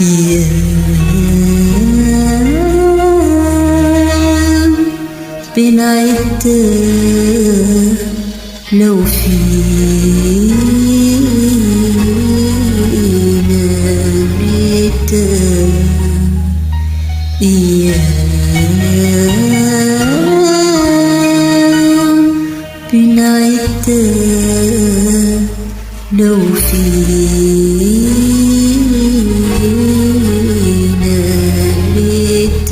أيام بنعد لو فينا نريد أيام بنعد لو فينا نريد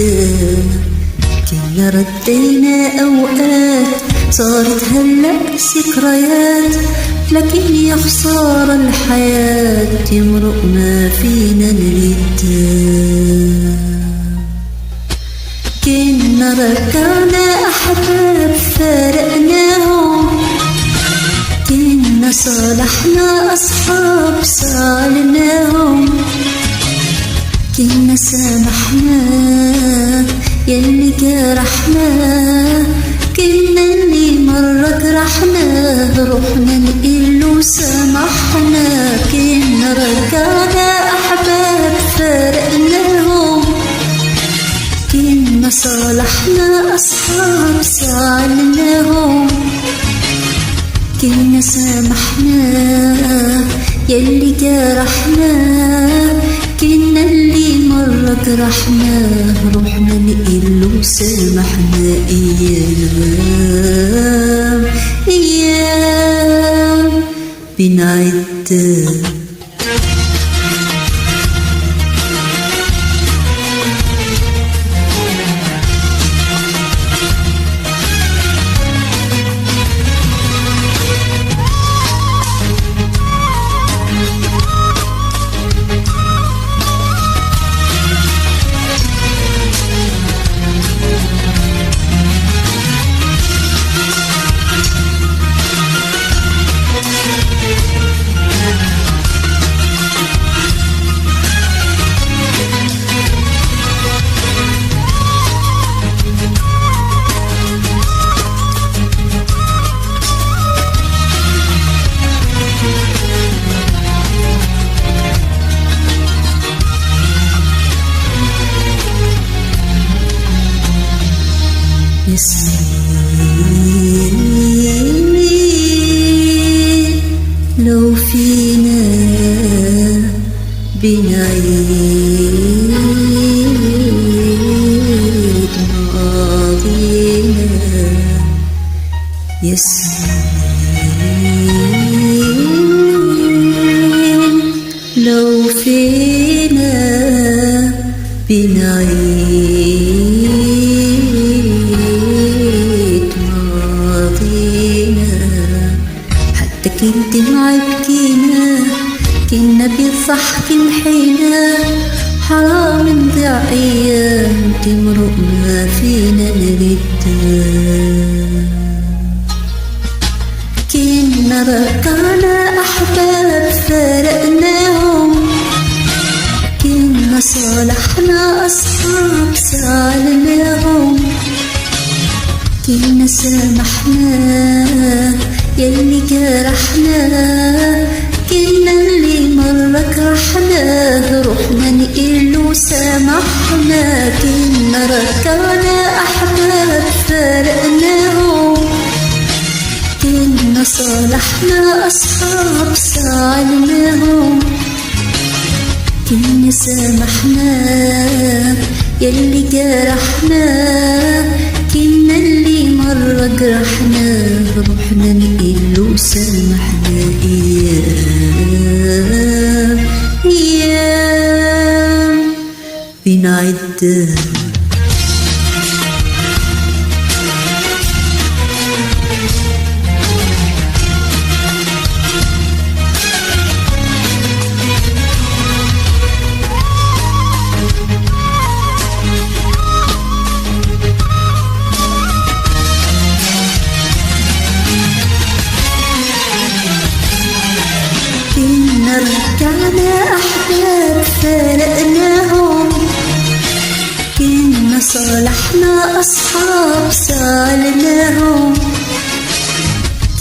كنا ردينا أوقات صارت هلأ ذكريات، لكن يا خسارة الحياة تمرق ما فينا نريد. كنا رجعنا أحباب فارقناهم، كنا صالحنا أصحاب سالناهم، كنا سامحنا يلي جرحنا، كنا اللي مرة جرحنا روحنا نقله سامحنا. كنا رجعنا أحباب فارقناهم، كنا صالحنا أصحاب سالناهم، كنا سامحنا يلي جرحنا، كنا اللي مرة جرحنا روحنا نقله سامحنا. أيام أيام بنعد يسمين لو فينا بنعيد ماضينا، يسمين لو فينا بنعيد ماضينا. حتى كنت معي بكينا، كنا بالضحك محينا، حرام نضيع أيام تمرق ما فينا نردها. كنا رجعنا أحباب فارقناهم، كنا صالحنا أصحاب سالناهم، كنا سامحنا يلي جرحنا، كنا اللي مرة جرحنا روحنا نقله سامحنا. كنا رجعنا أحباب فارقناهم، كنا صالحنا أصحاب سالناهم، كنا سامحنا يلي جرحنا، كنا اللي مرة جرحنا روحنا نقله سامحنا. أيام أيام بنعد رجعنا أحباب فارقناهم، كنا صالحنا أصحاب سالناهم،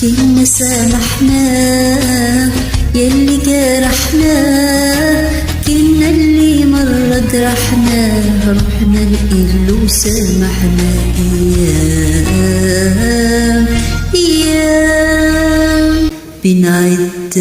كنا سامحنا يلي جرحنا، كنا اللي جرحناه رحنا نقله وسامحنا أيام بنعد